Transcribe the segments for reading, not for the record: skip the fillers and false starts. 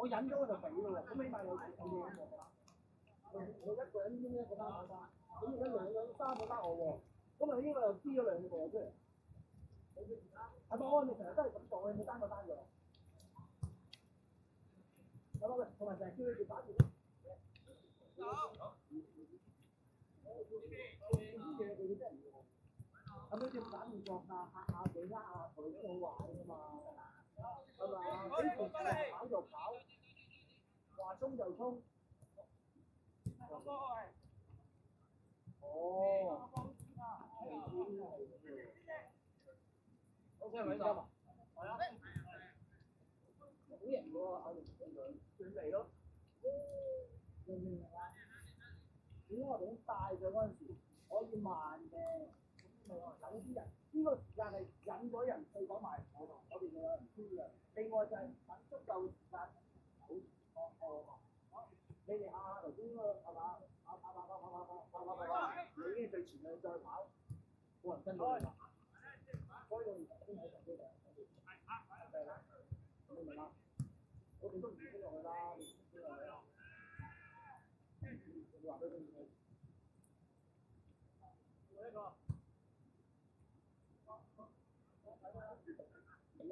我忍咗我就俾咯喎，咁起碼有嘢喎。我一個人應一個單打單，咁而家兩個人三個單我喎，咁啊應該又知咗兩個出嚟。係咪我哋成日都係咁做嘅？冇單個單嘅。係咪？同埋成日叫你哋打電。咁樣要打電作啊，嚇下佢啊，佢都好玩㗎嘛，係嘛？呢條跑就跑，話衝就衝。哦。O K 咪得嘛？係啊。好型喎，轉嚟咯。點解我哋帶咗嗰陣時可以慢嘅？有啲人呢個時間係引咗人去講埋我哋有人知嘅。另外就係等足夠時間，你哋頭先嗰個係嘛？你已經最前面再跑，冇人跟到你。所以我哋先喺上邊嘅。你明啦？我哋都唔跟落去啦，你跟落去啦。你話俾佢聽。呢個。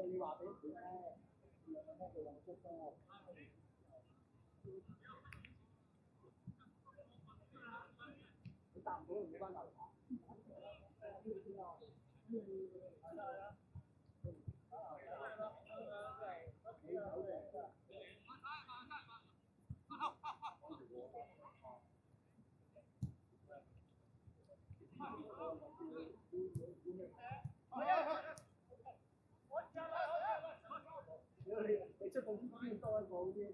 你話俾佢聽，讓佢聽佢有出聲。你答唔到冇關係。你出到邊多一個好啲。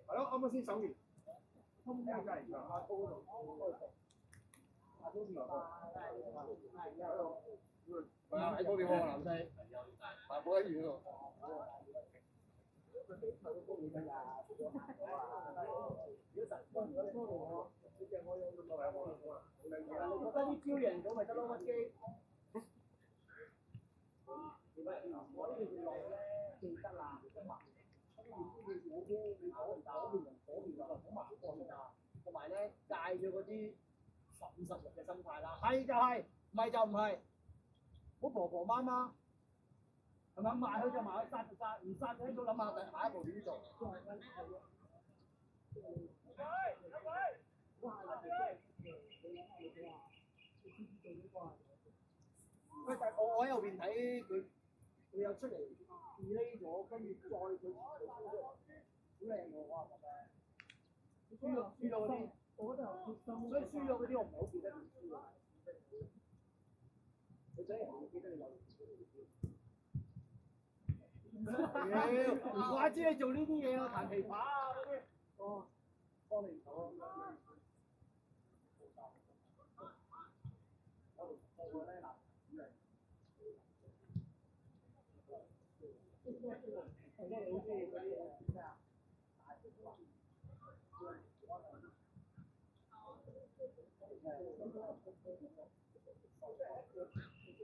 係咯，啱啱先手完。通街隔離長下高度開放。係啊，喺嗰邊喎，南西。大埔一遠喎。你覺得啲招贏咗咪得咯，屈機？我呢條路咧記得啦，咁啊，跟住嗰邊就好麻煩㗎，同埋咧戒咗嗰啲50日嘅心態啦，係就係，唔係就唔係，好婆婆媽媽，係咪賣佢就賣，殺就殺，唔殺就喺度諗下下一步點做。佢但係我喺後邊睇佢有出嚟 delay 咗，跟住再佢好靚喎，哇！輸到嗰啲，我覺得有決心，所以輸咗嗰啲我唔係好記得點輸啊。你真係唔記得你有。唔怪之你做呢啲嘢啊，彈琵琶啊嗰啲。哦，幫你唔到。我咧嗱。係咯，你好中意嗰啲咩啊？大條話。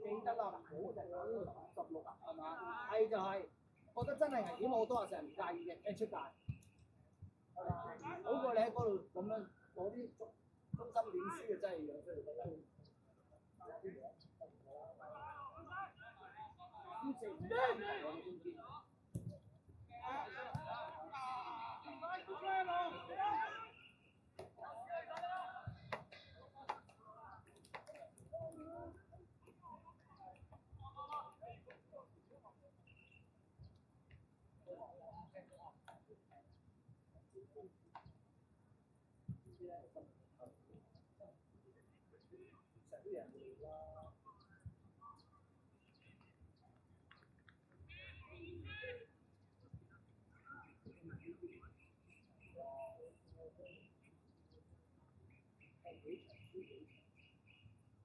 記得啦，好成16啊，係嘛？係就係，覺得真係危險，我都話成日唔介意嘅，驚出界。係嘛？好過你喺嗰度咁樣攞啲中心點輸嘅真係養出嚟得啦。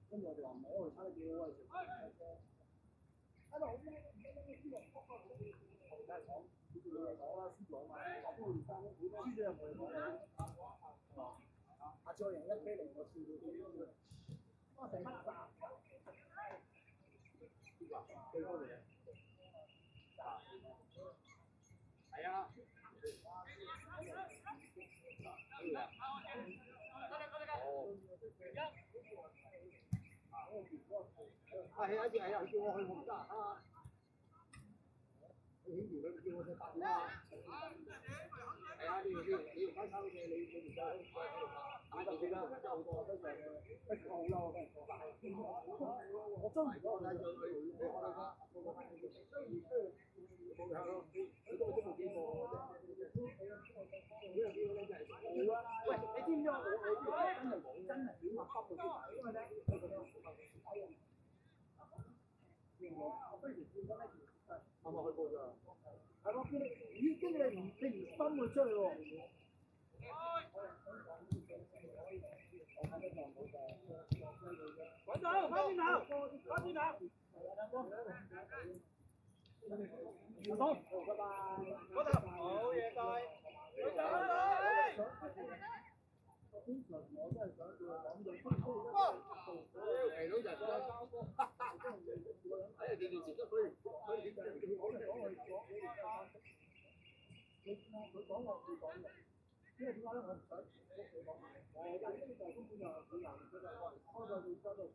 跟住我哋話唔係，我哋差得幾好啊！下次我贏1K0我跳到啲，我成乜炸？最高嚟嘅。係啊。係啊，叫我去我唔得啊！你顯然佢叫我去打電話。係啊，你要翻收嘅，你唔使打就算啦，真係好多真係，不過好嬲啊！我真唔覺得佢你可能冇有咯，佢都冇幾個喂，你知唔知我真係點啊？北部因為咧，我不如見到咧，啱啱去過咋？係我見你，咦？跟住你唔分佢出去喎。揾到，翻轉頭，翻轉頭。好，拜拜。嗰頭，好嘢，各位。去走，我真係想叫佢講到。肥佬就係講。喺電視前都可以點解？佢講我會講嘅，因為點解咧？我唔想屋企講。跟住就根本就佢人佢就開個會收到，你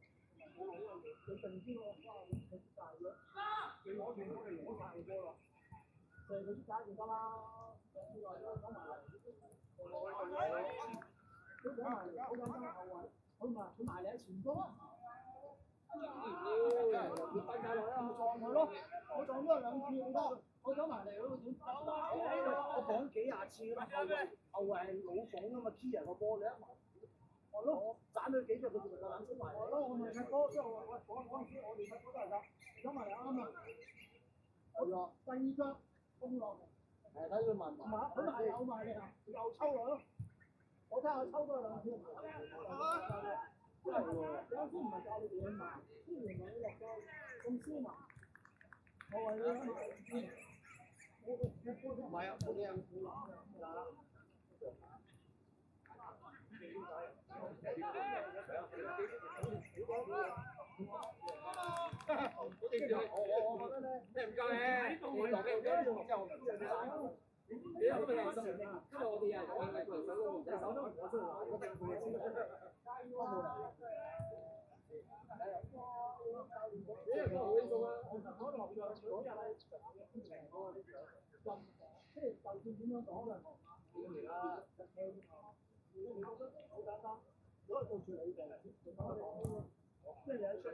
定先喎，哇！你大咗，你攞住我哋攞曬個波啦，就係佢啲打就得啦。另外咧講埋，都講埋好簡單後衞，佢埋你喺前鋒。佢瞓曬落啦，我撞佢咯，我撞咗2次，你得。我走埋嚟嗰個點？我講幾廿次啦，後衞係老闆啊嘛 ，key 人個波你一埋，我咯斬佢幾腳，佢仲夠膽衝埋嚟咯。我咪踢波，即係我喂嗰陣時我哋踢波都係㗎，走埋嚟啱啊！係啊，第2腳攻落嚟，睇佢問埋，佢埋有埋嚟啊，又抽落咯。我睇下抽多2次，真係喎！有陣時唔係教你點埋，之前咪落咗咁先埋，我話你。唔係啊，冇嘢。我覺得咧，你唔夠咧，我落嘅之後，你有咩人信啊？因為我哋有人講係個人手都唔使手都唔攞出嚟，我定佢先。因為我好輕鬆啊，我落咗嗰日咧。即係就算點樣講嘅，點嚟啦？好簡單，如果到處理就即係有出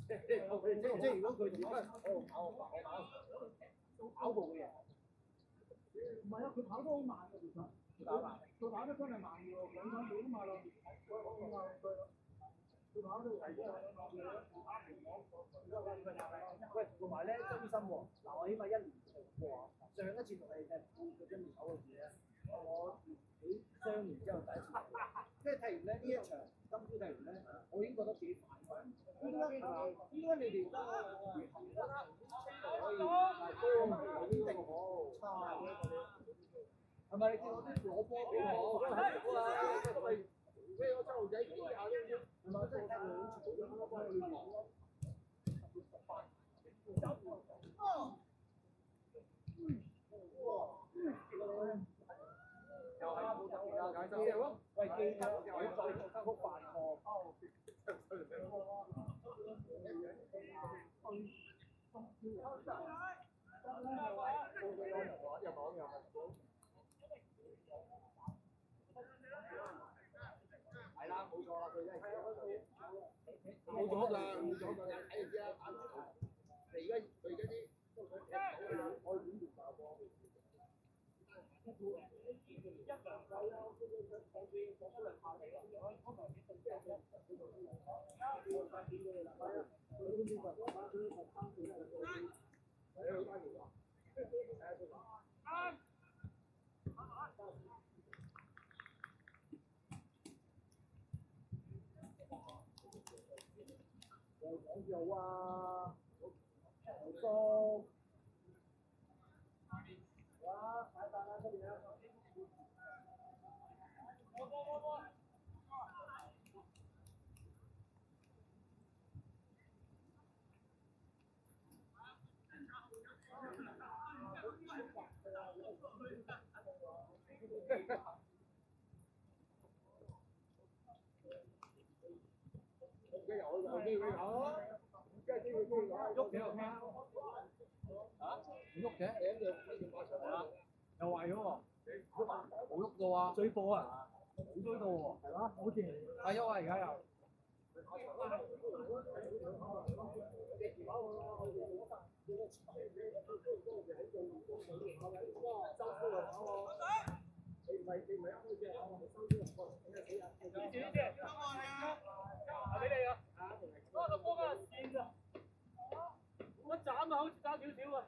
即係如果佢點咧，我跑步嘅人，唔係啊，佢跑得好慢嘅其實，佢跑得真係慢喎，2、3秒都慢啦，佢跑到係喂，同埋咧真心喎，嗱我起碼1年過，上一次同你踢佢真係手嘅嘢，我幾傷完之後第一次，即係踢完咧呢一場，今朝踢完咧，我已經覺得自己反胃。應該你哋可以大波已經定好差嘅，係咪？你見我啲攞波俾我，好啊，因為俾我細路仔幾下啫，係咪？真係踢2次咁樣幫佢攞咯。又係冇走啊！解釋喂，記得我再覺得好煩喎。係啦，冇錯啦，佢真係冇咗㗎，睇就知啦，佢而家啲我點調查過？又講又話，又多。機會有，梗係機會有。喐幾個聽？嚇？唔喐嘅？係啊，又壞咗喎。冇喐到啊！追波啊！冇追到喎。係嘛？好似係喐啊！而家又。俾你啊！嗰個波嗰個線啊！我斬啊，好似爭少少啊！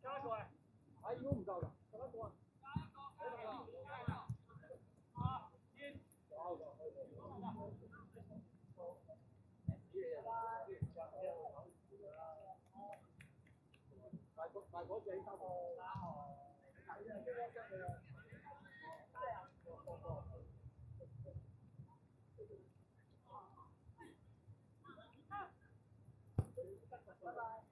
加個啊！啊，如果唔夠㗎，加個啊！大嗰隻三個。拜拜。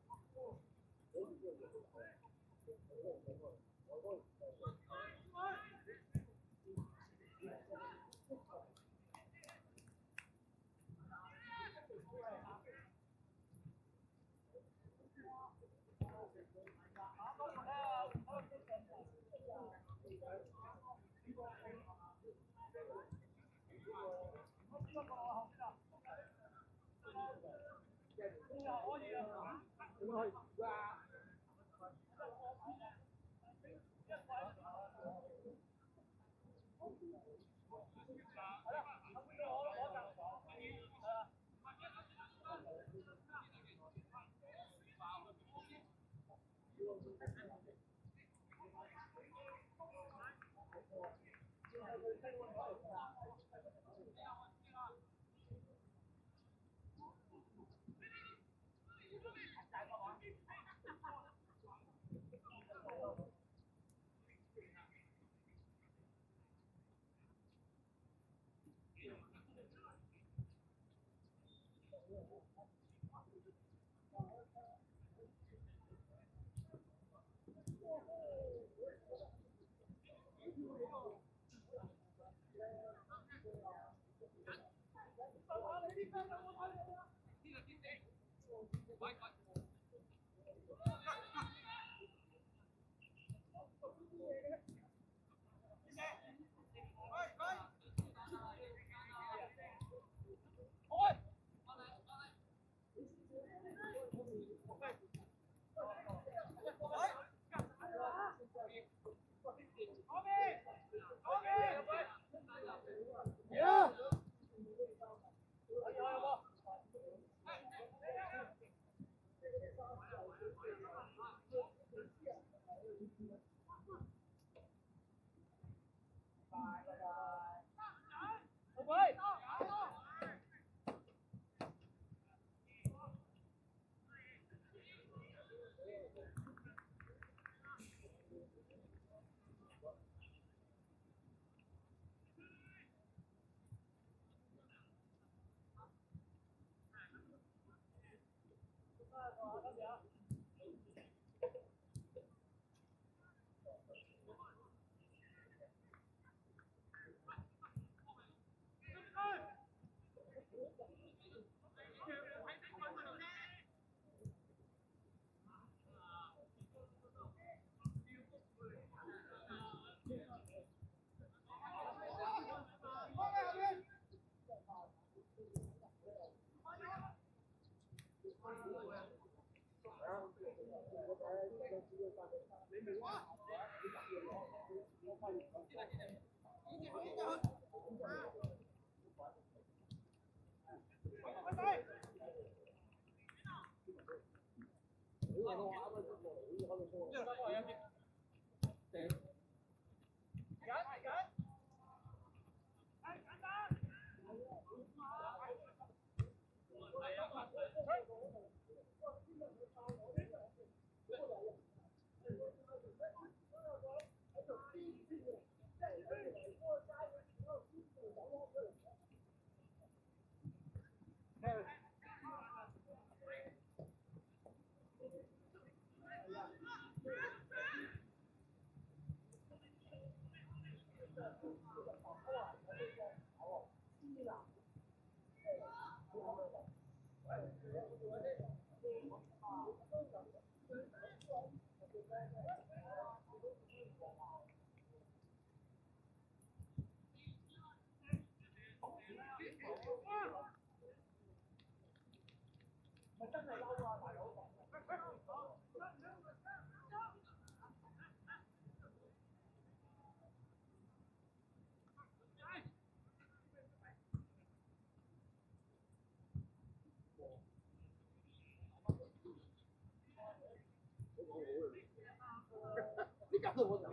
你搞到我走，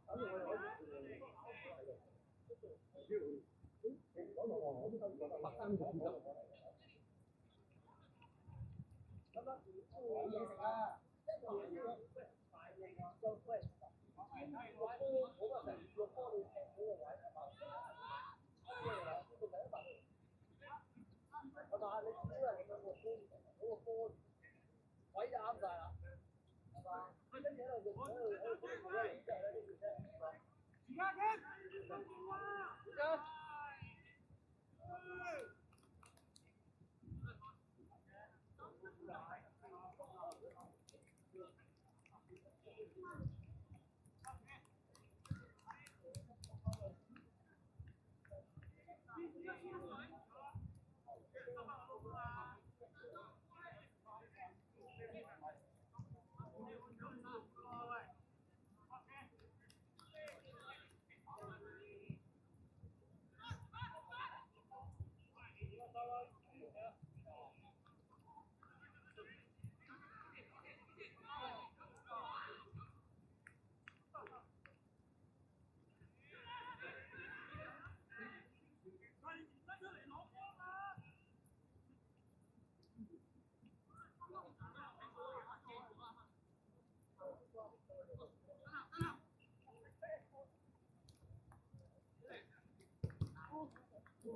搞到我攞白衫做嘢食啊！我但係你知啦，咁樣個波位就啱晒啦，係嘛？跟住喺度做，喺度做咗嚟之後咧，呢條車而家傾，而家。好，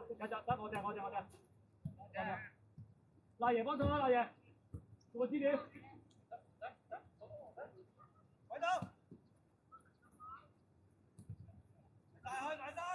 繼續得我隻。賴爺幫手啦，賴爺，做個資料。快走！大去大晒！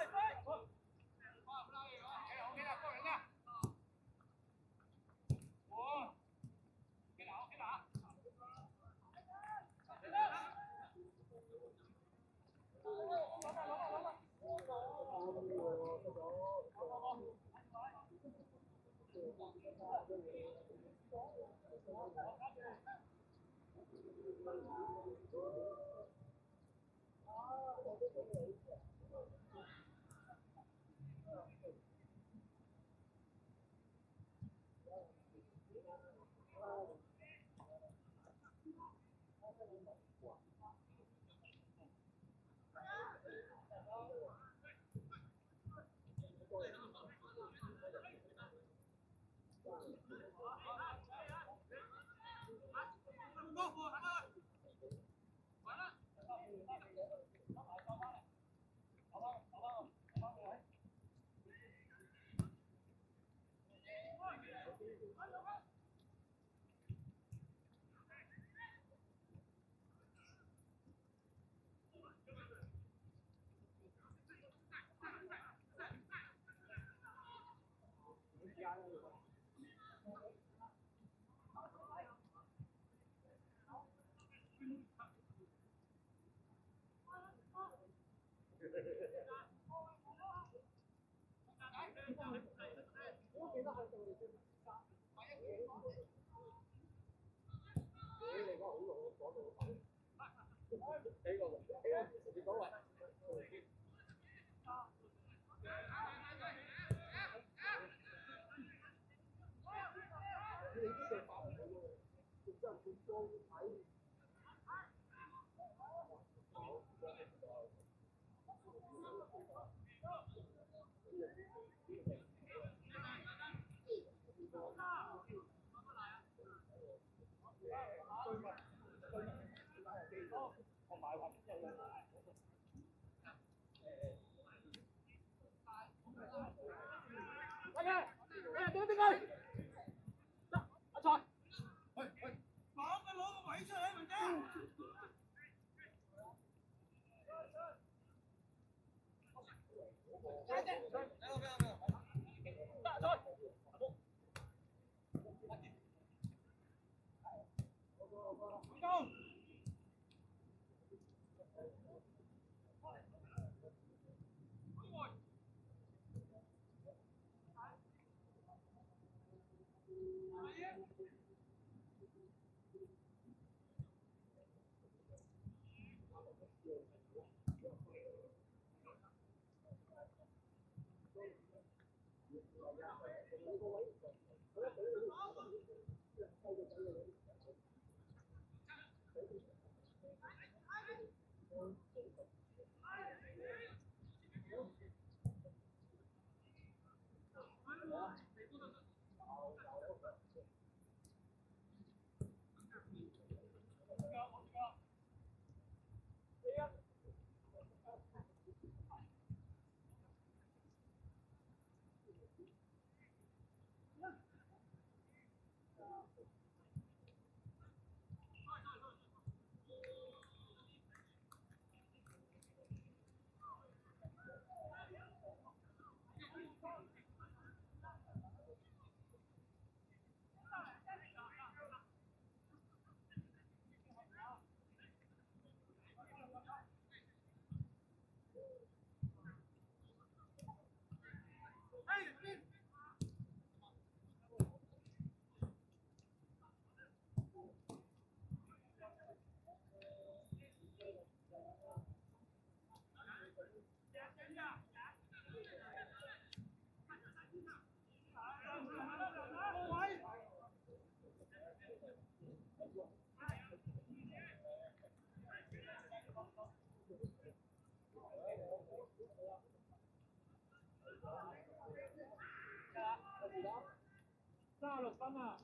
36分啊！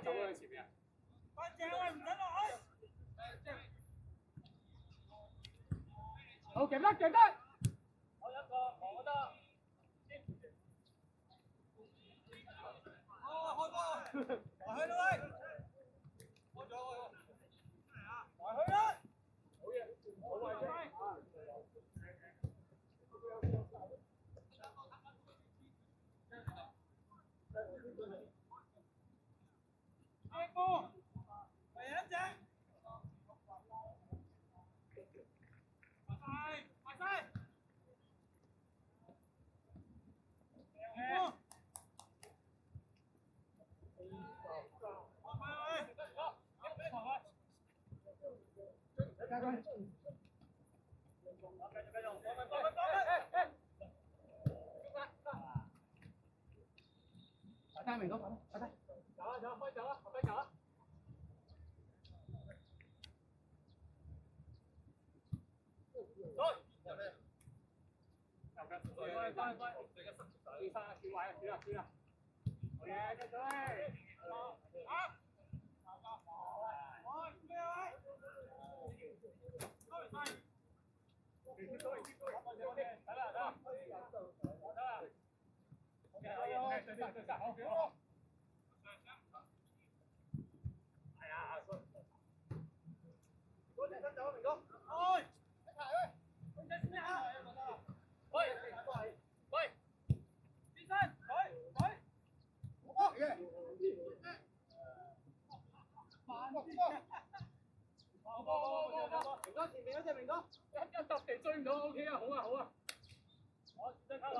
走喺前面。班姐喂，唔使落去。好，夾得夾得。我一個，我得。開波！埋去啦喂！開咗開咗。埋去啦！好嘢，好位置。開波！嚟一隻。埋晒！波！快明哥，快快！走啊走啊，開走啊，快走啊！明哥，一揼地追唔到 ，OK 啊，好啊，好啊，我再靠位。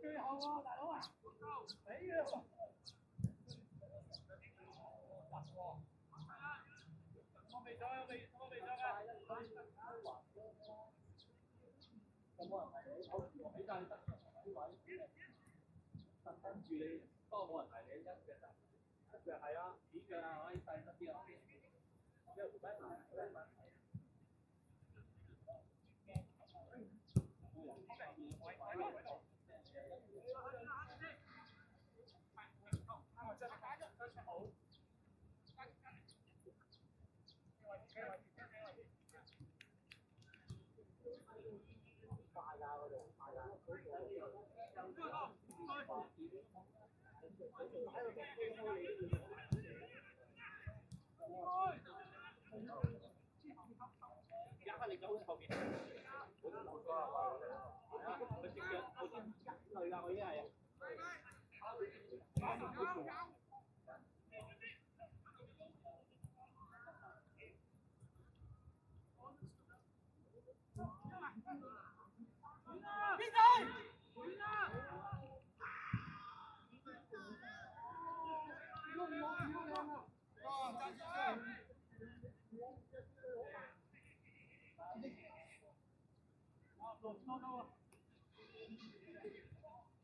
最後啊，大佬啊，死啦！我未走啊，我未走啊！有冇人提你？我俾晒你得呢位，特登住你，不過冇人提你一腳一腳係啊，幾腳啊可以細得啲啊。你走喺後邊。佢直腳好似累㗎，佢已經係。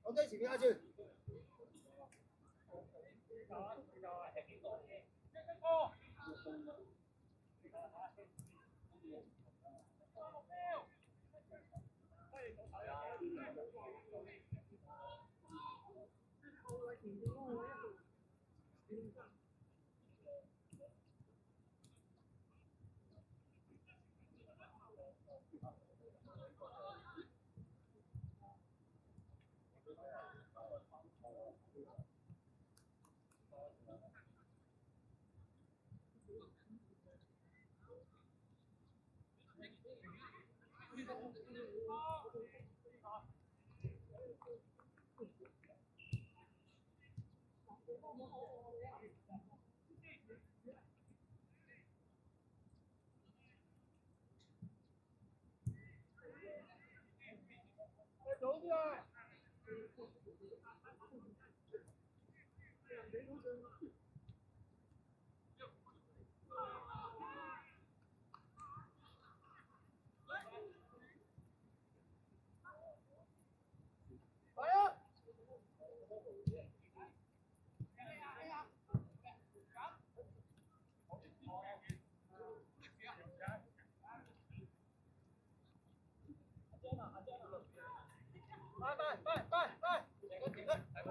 我在前面下去。早啲啊！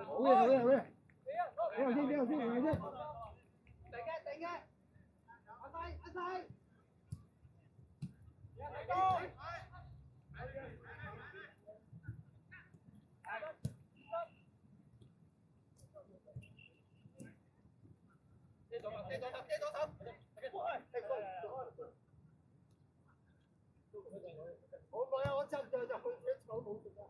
好嘅，好嘅，好嘅。俾我先，俾我先，俾我先。定嘅。阿細，阿細。我冇啊！我執就佢一草冇食啊！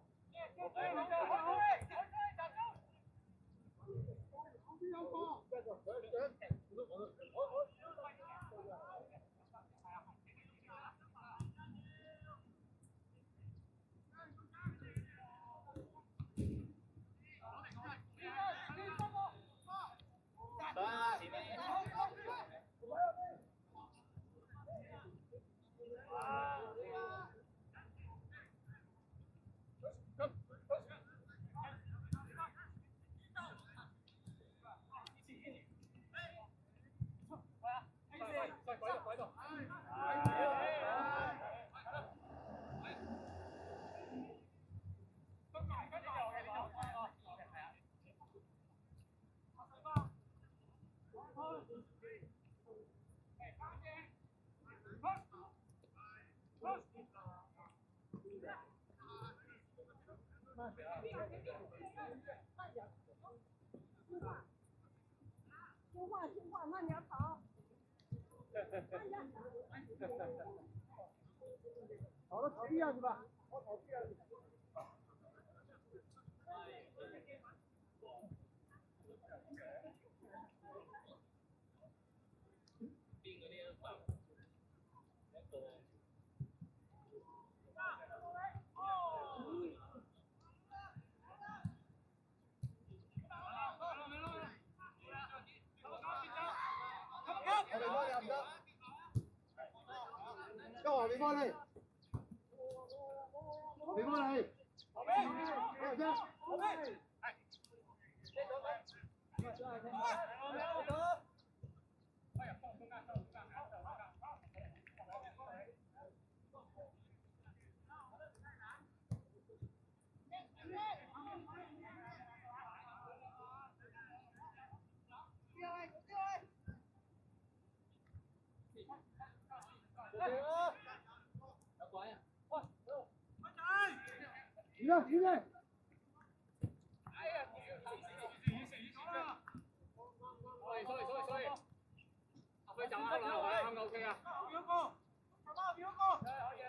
听话，慢点跑。跑到草地上去吧，跑草地上去。交還俾波你，俾波你，俾人啫。而家，而家。sorry，阿輝走啱啦，啱 OK 啊。表哥，阿媽表哥。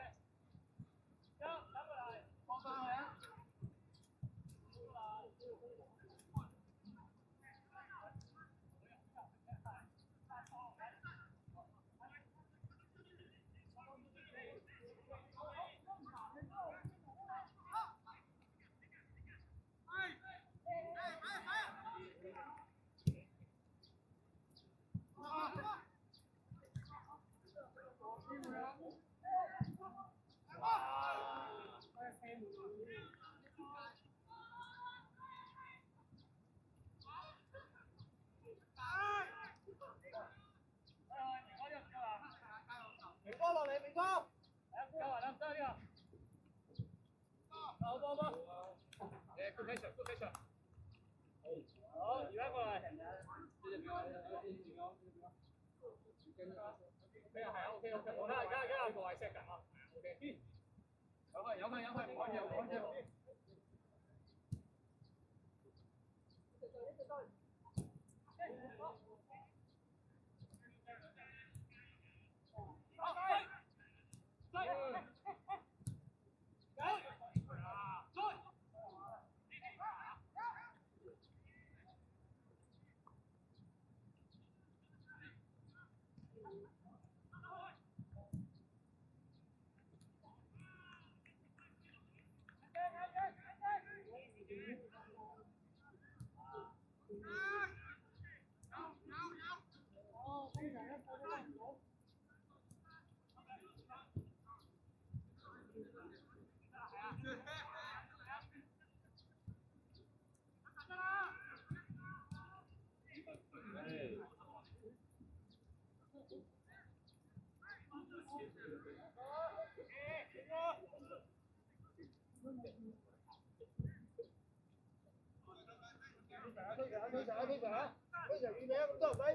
哥。交啊，남자야好，波波。good catch，good catch。好，移翻過嚟。咩啊？係啊，OK OK。我睇下個位 set 緊啊。OK。有佢，唔可以有，唔可以有。非常預備啊！咁多人仔。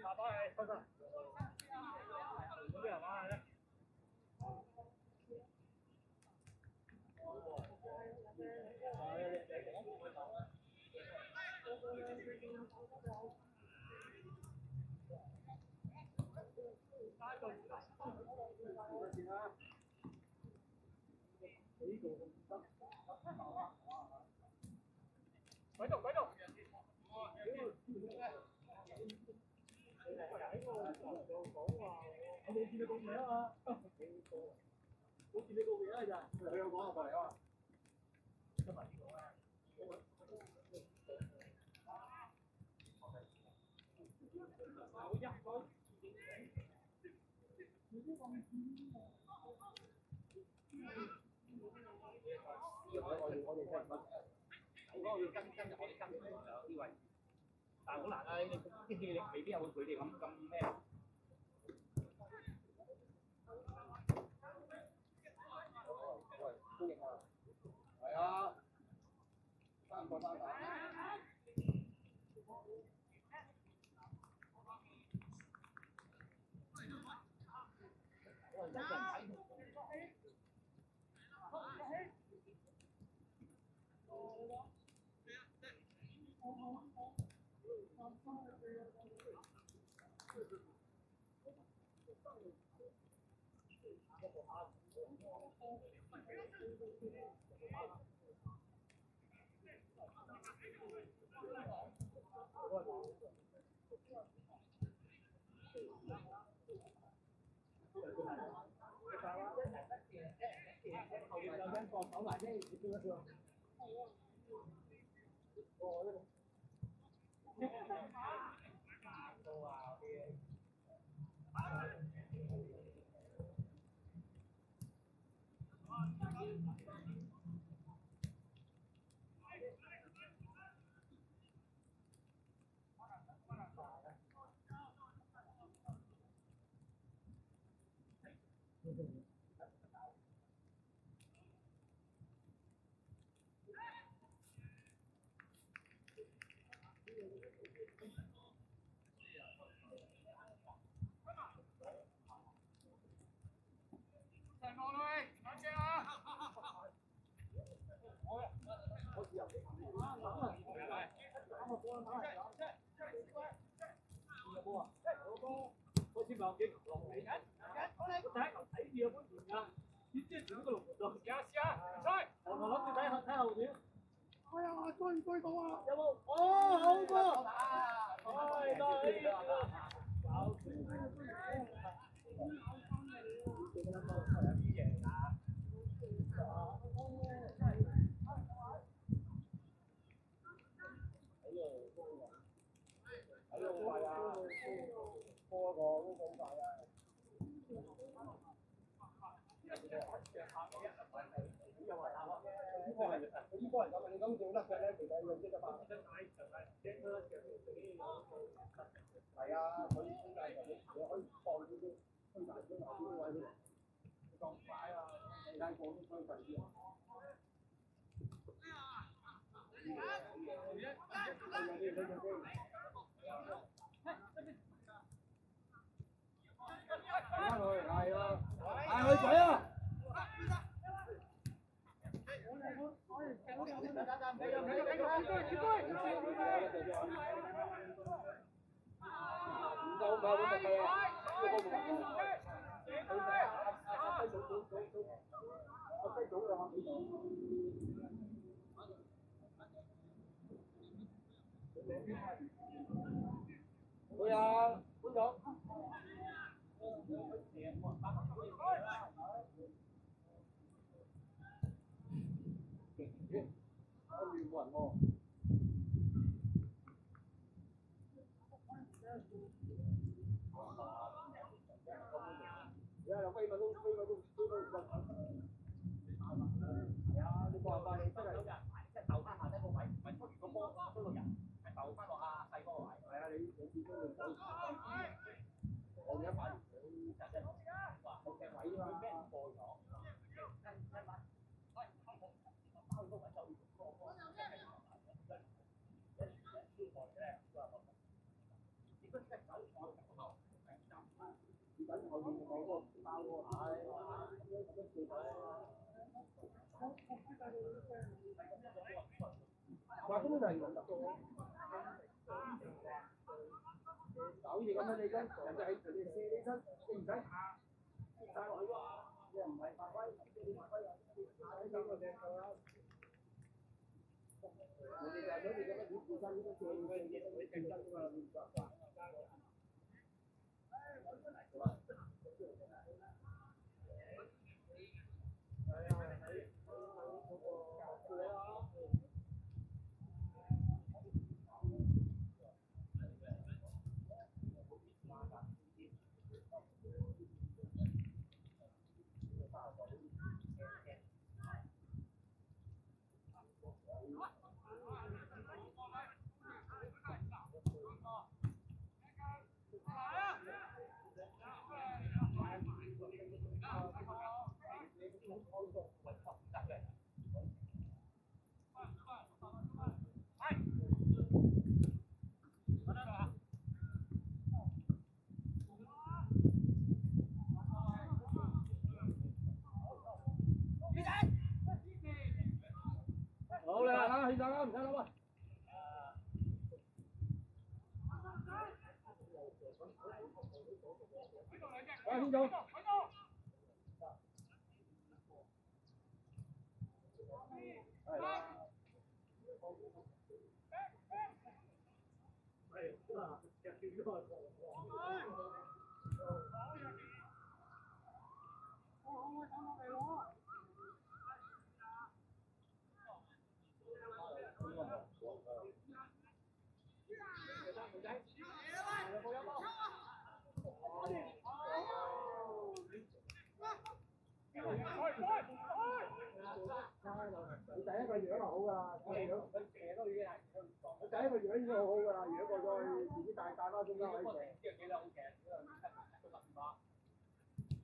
下巴係得㗎。咁啲人玩咧。鬼動！我冇見你個名啊！冇見你個名啊！就佢有講啊，過嚟啊！今日講啊！我哋跟入我哋跟唔到呢位，但係好難啊！你啲氣力未必有佢哋咁咩。係啊，三個打。後面有張國手埋啫，你叫一叫。上網啦喂，冷靜啊！開始咪有幾球落嚟嘅，第一球睇住個盤㗎，點知轉個龍門度，試下，唔該。我諗住睇後邊。哎呀，追唔追到啊？有冇？哦，好波！哎，得搞呢個人咁，你咁做得嘅咧，其實用即係話。係啊，佢推介就你可以放呢啲推介啲後邊位佢咁快啊，你睇過啲推介啲啊。翻去係啊，係去水啊！會啊，觀眾。冇人喎。而家又飛到。係啊，你冇辦法，你真係即係投翻下低個位，唔係拖住個波嗰個人，係投翻落下細嗰個位。係啊，你始終要走。我而家反而佢就係話冇嘅位嘛，俾人過咗。後邊我個包喎，哇！根本就係用得多，搞嘢咁樣你跟人哋喺人哋射起身，你唔使下晒落去喎，你又唔係發揮，你發揮啊！喺手個隻球啦，人哋就係想你咁樣點自身呢個射嘢都會競爭㗎嘛，你話？好啦，去晒啦，唔使諗啊！啊，邊度？係啦。你第一個樣就好㗎啦，佢射都已經係，佢第一個樣已經好好㗎啦，如果過咗去自己帶翻中間位射，幾兩好嘅，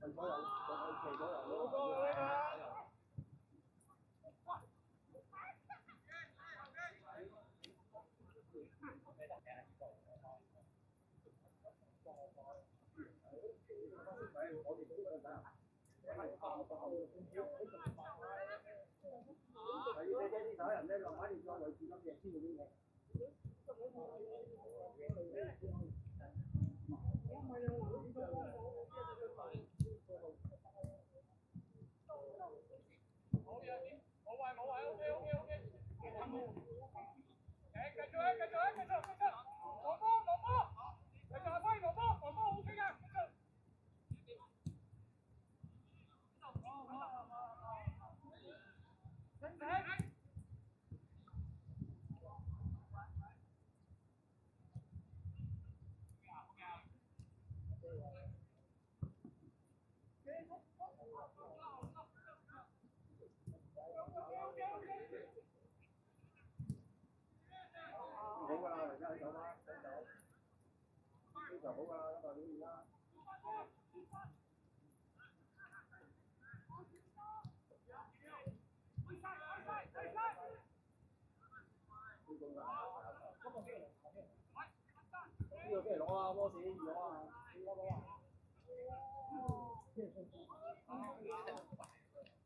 為咗有射咗人。我哋都想睇。係要呢啲手人咧，落喺你再類似咁嘅先會啲嘢。好㗎啦，而家喺手啦，喺手，非常好㗎啦，代表而家。呢個俾嚟攞啊，波士攞啊，攞啊！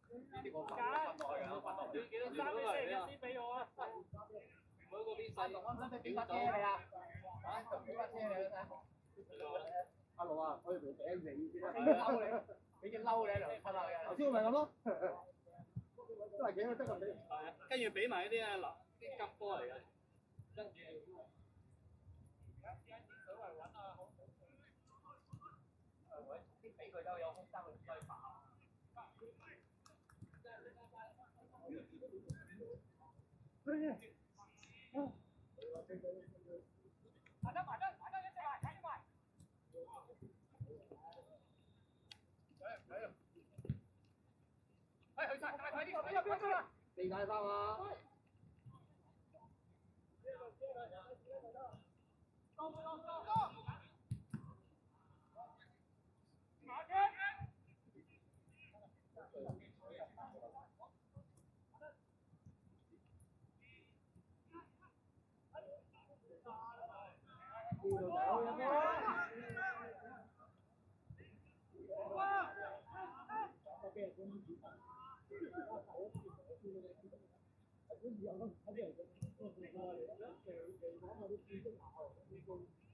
呢啲我分落去㗎，分落去。幾多三俾四先俾我啊！每個邊細啱啱俾把車你啊！啊，俾把車你睇。阿龍啊，我要條餅你先啦。嬲你，俾隻嬲你喺度噴下嘅。頭先咪咁咯，都係幾個得個俾。跟住俾埋啲啊嗱，啲急波嚟嘅，跟住。俾佢都有空間去追跑。四大三啊！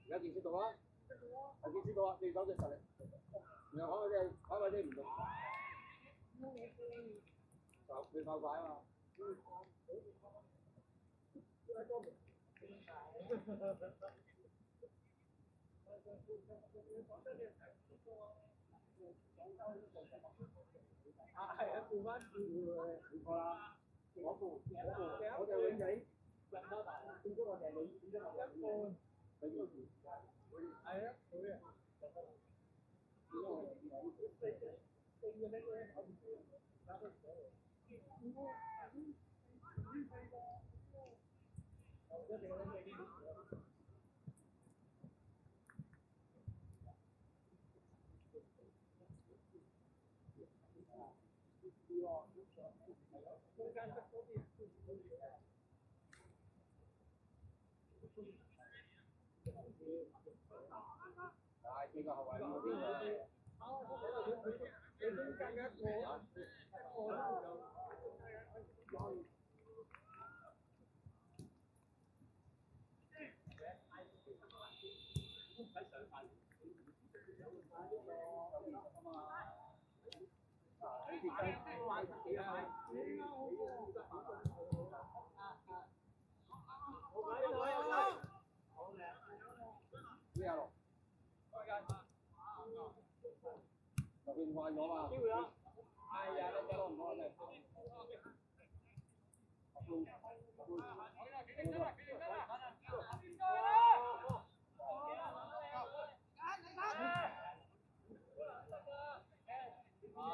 而家見識到啦，係見識到啦，對手嘅實力。然後講嗰啲唔同，就佢靠快啊嘛。係啊，調翻轉冇錯啦。我哋永仔入多大，變咗我哋女，變咗我哋女。係啊，好嘅。係幾個後衞嗰啲咩啊？就變慣咗嘛。機會啦。係啊，你攞唔攞嚟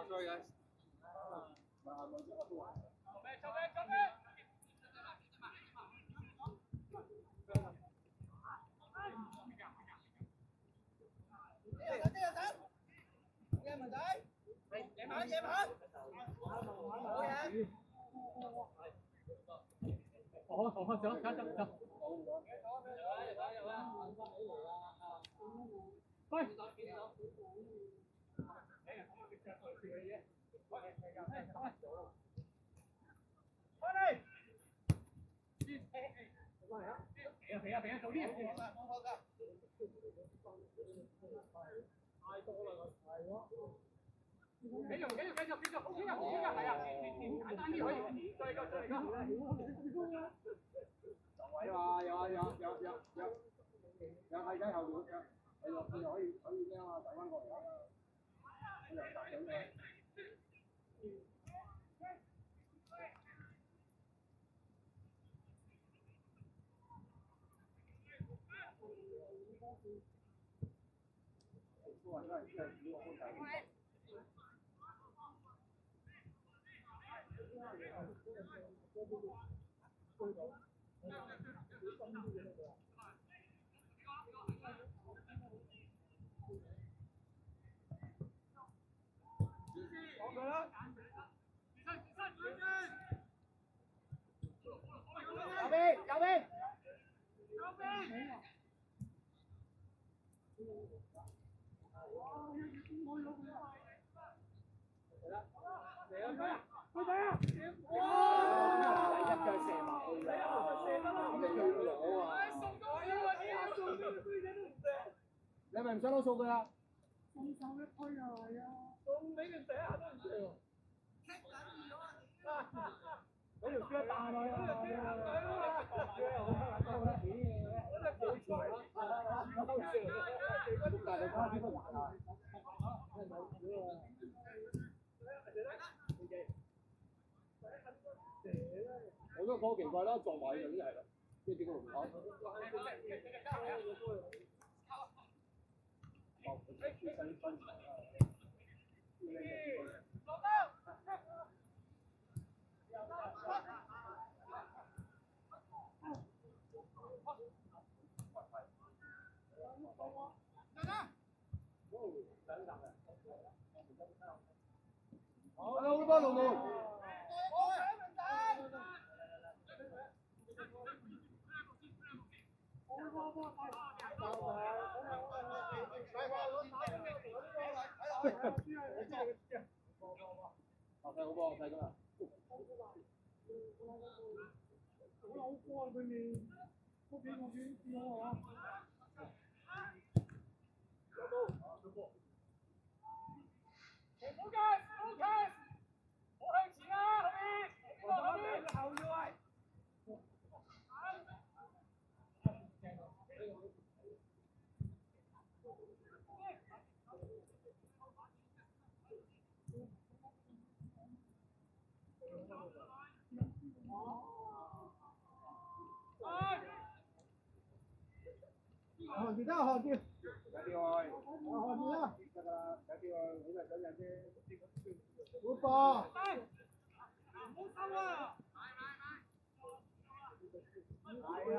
？Sorry guys。走。喂。，OK 啊，係啊，簡單啲可以，再嚟㗎。有睇緊後面嘅，佢又可以咩啊？走翻過嚟啊！佢又搭緊嘅。你係咪唔想攞數據啊？送手一推啊，係啊！送俾佢射下都唔射喎。嗰條腳大落去啊！我都好奇怪啦，撞埋就已經係啦，即係點解唔講？好多龍門。好波，細㗎嘛。好波佢哋，都幾個圈知我啊！行住得行住，有啲愛，行住啦，得㗎啦，有啲愛，你咪想人啫。好波，係啊，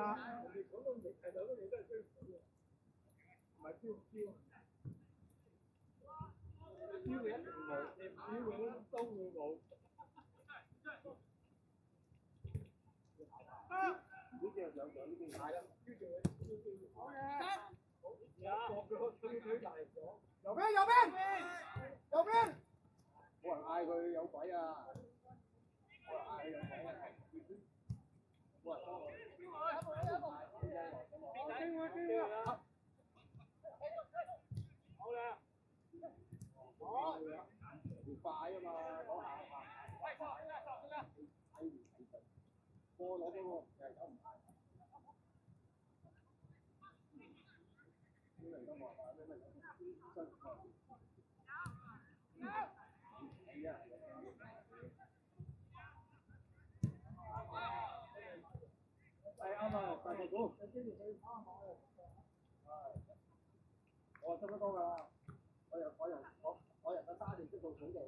唔係標標，標嘅一定冇，標嘅都會冇。呢隻有呢邊買啦。好嘅，右邊右邊右邊，冇人嗌佢有鬼啊！冇人嗌佢有鬼啊！冇人幫佢。經過經過。好啦，好，要快啊嘛，講下快。波攞波喎，又係走唔快。呢嚟都冇辦法，咩真係啱啊，大個股。我差不多㗎啦，我人嘅沙地識到土地。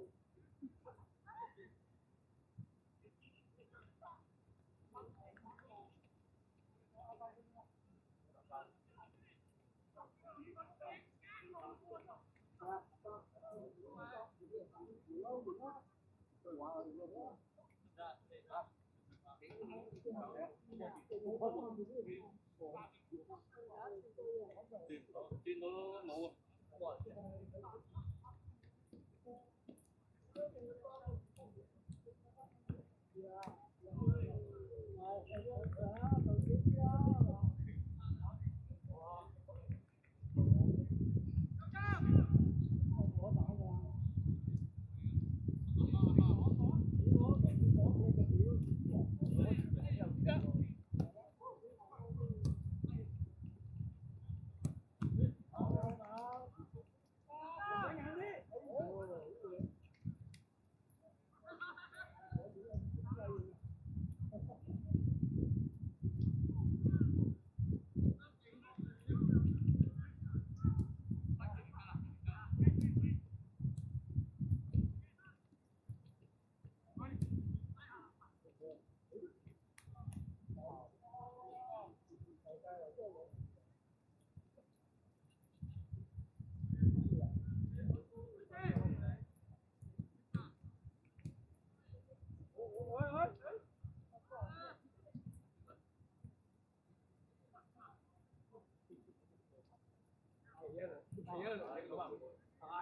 見到都冇啊！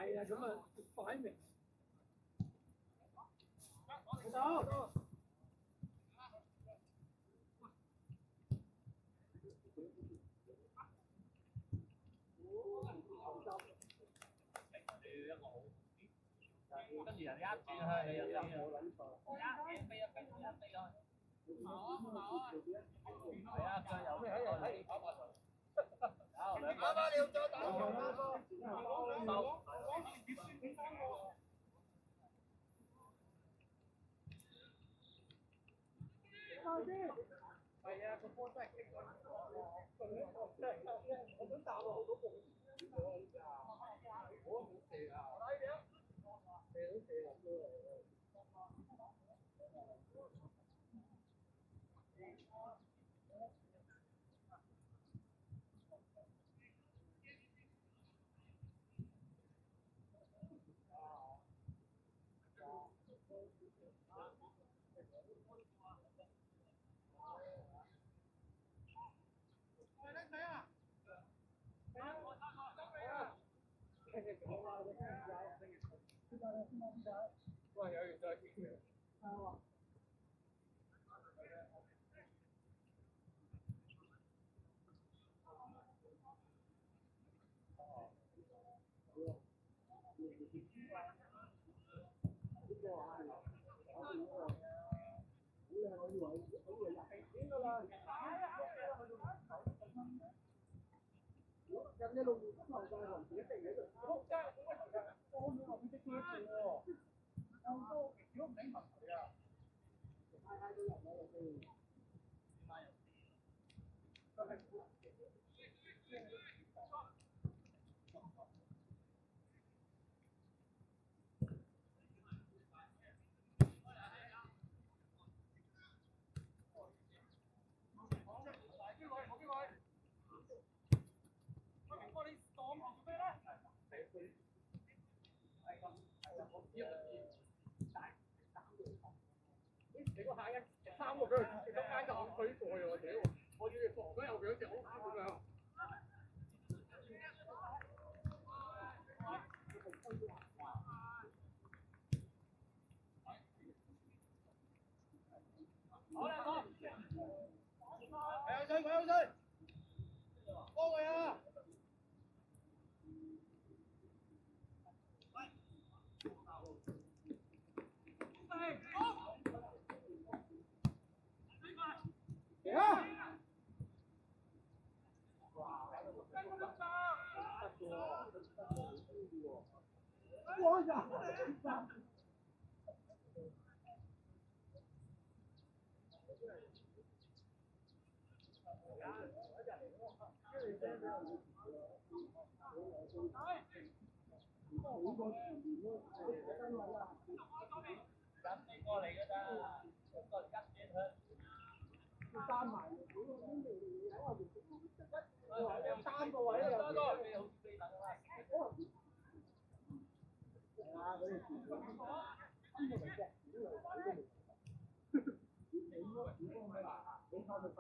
係啊，咁啊，擺明。走。跟住人哋一轉向你又飛啊！一飛啊飛啊飛啊！係啊，腳又咩？喺跑馬場。啱啱你要再打收。係啊，個波真係勁啊！我想打落好多步。我冇射啊！射都射落咗嚟。喂，有人再見嘅。係啊。人哋路邊頭就係自己地喺度，仆街！點解頭就我後面隻腳喎？又多，如果唔頂頭佢啊！太太都入咗嚟先。你個下一3個俾佢中間就佢過喎，屌！我要你防咗右腳隻好啱咁樣。好啦，好。佢有水，幫佢啊！我呀！過嚟㗎咋，個人跟住佢。單埋，3個位又3個。係啊，佢哋邊個嚟啫？你靠佢罰。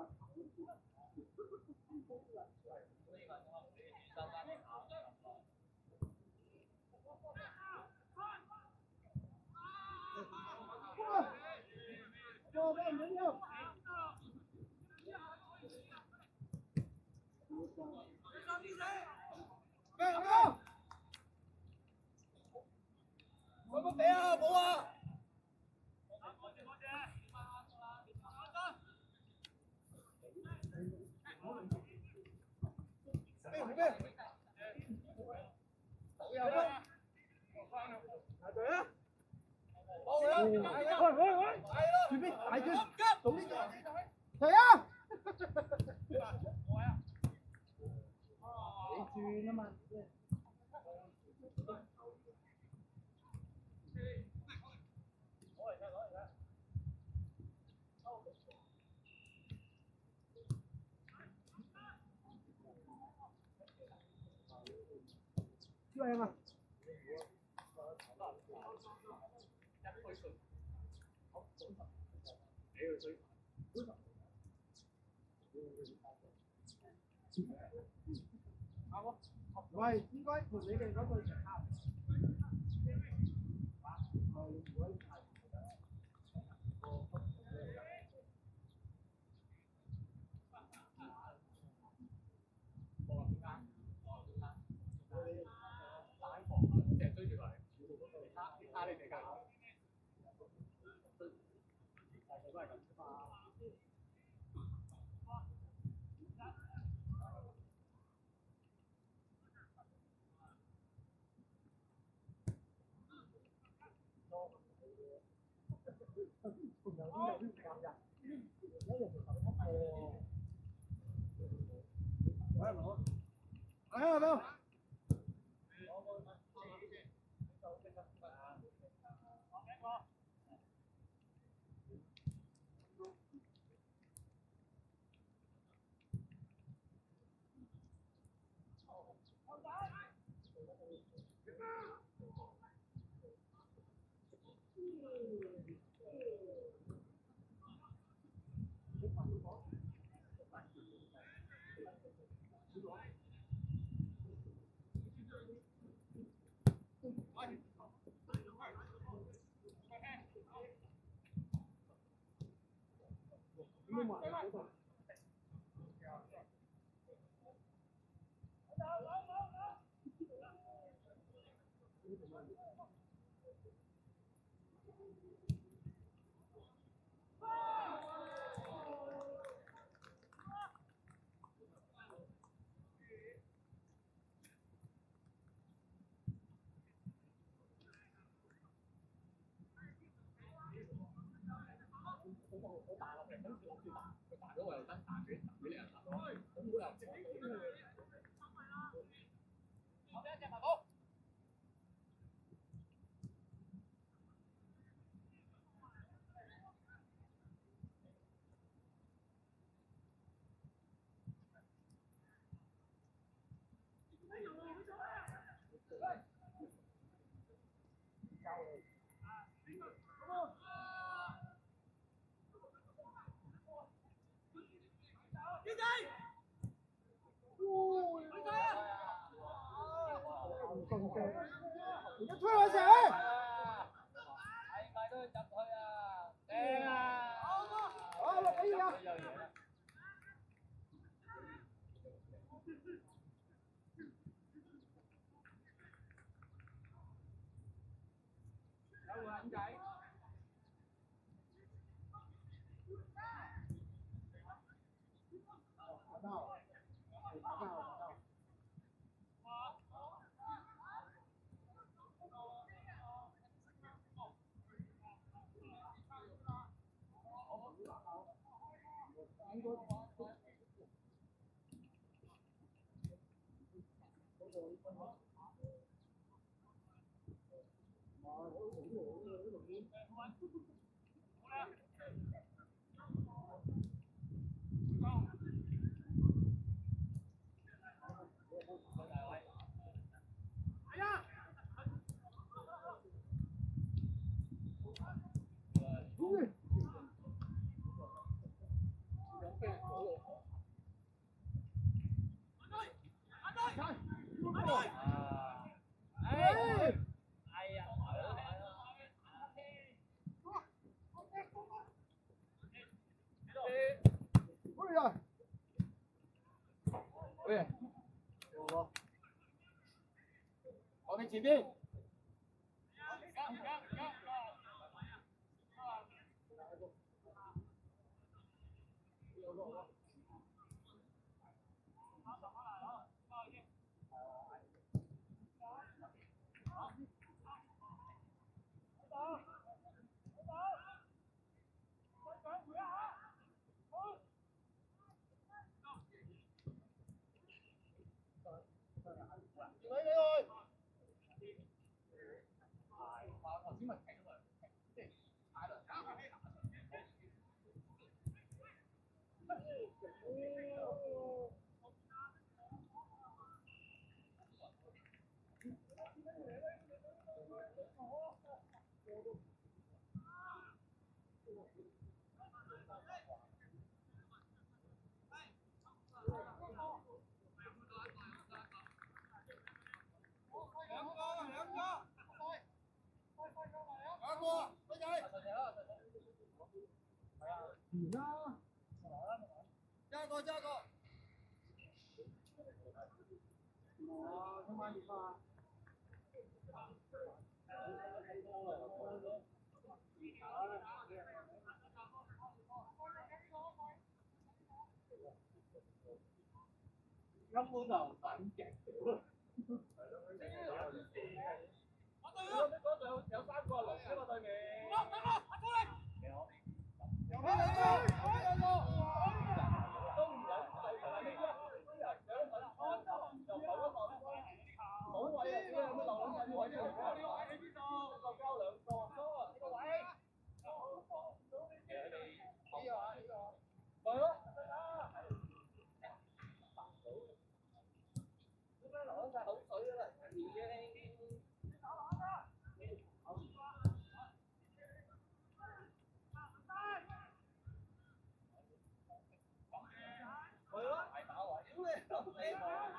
做咩唔緊要？咩咁啊？有冇俾啊？冇啊！咩咩？有啊！排隊啊！好啦，喂！隨便大隻，急！早啲嚟啊！你轉啊嘛。靚啊！喂，應該同你哋嗰對差唔多。嚟啊！到。而家推我射！係咪都入去啊？正啊！好，6-2啊！有眼仔。前邊。完啦！加個加個。哇！今晚熱啊！根本就唔反擊。嗰隊有3個龍㗎嘛對面。有咩兩個？都唔忍就係呢啲人想揾安就冇得揾，冇位啊！點解有咩漏撚曬啲位出嚟㗎？你位喺邊度？就交2個，呢個位。其實佢哋呢個係咯。點解流曬口水㗎啦？已經。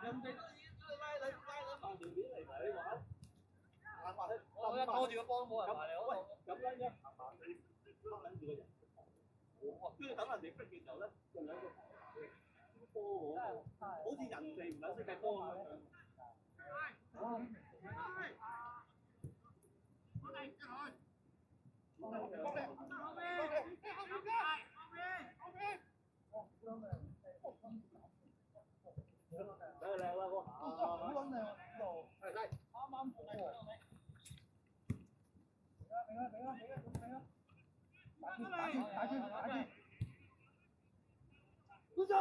人哋都已經拉兩條片嚟埋你玩，我一拖住個波都冇人埋嚟，我咁樣啫，掹緊住個人，跟住等人哋逼嘅時候咧，就兩個波喎，好似人哋唔撚識踢波咁樣。靚啦哥，好撚靚啊！呢度係啱啱好喎。俾啦！打住！觀眾！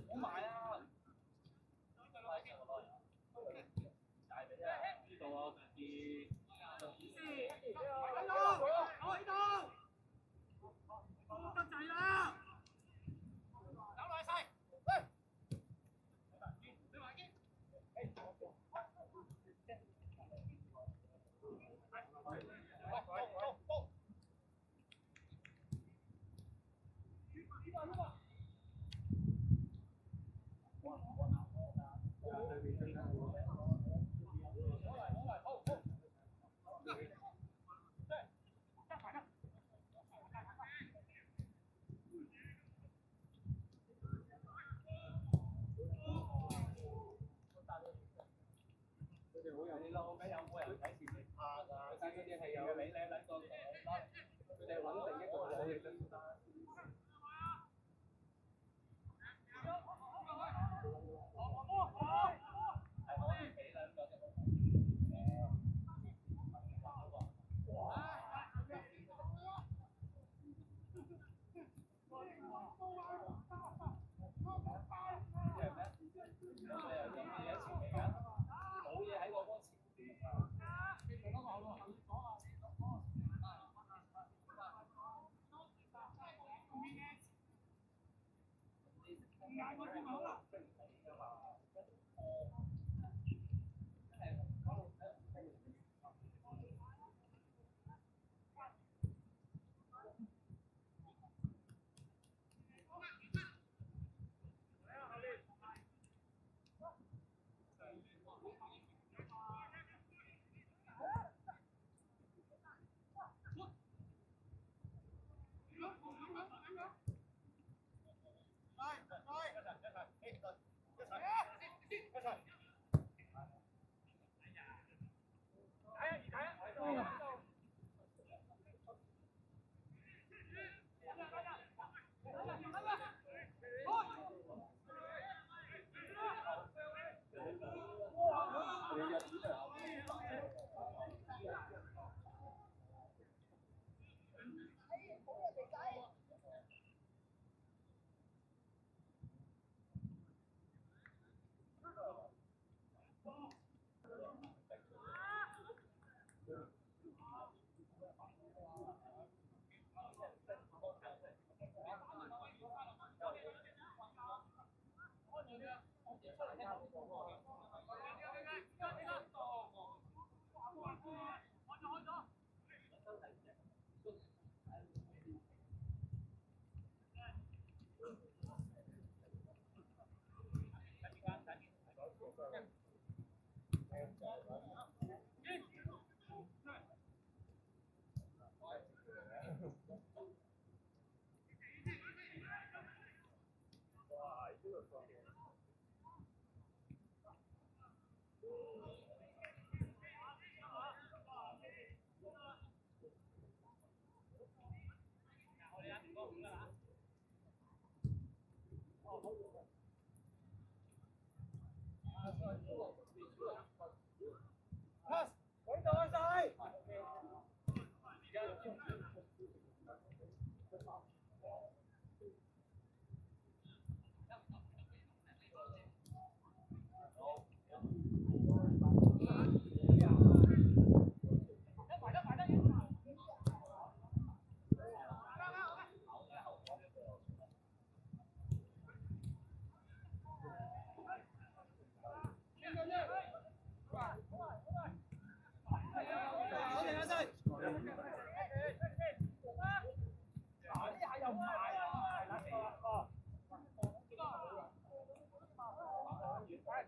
好埋啊！呢度啊，你老味有冇人睇前面拍㗎？但係佢哋係有你兩個佢哋穩定一個好嘅真單。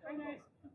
Finish.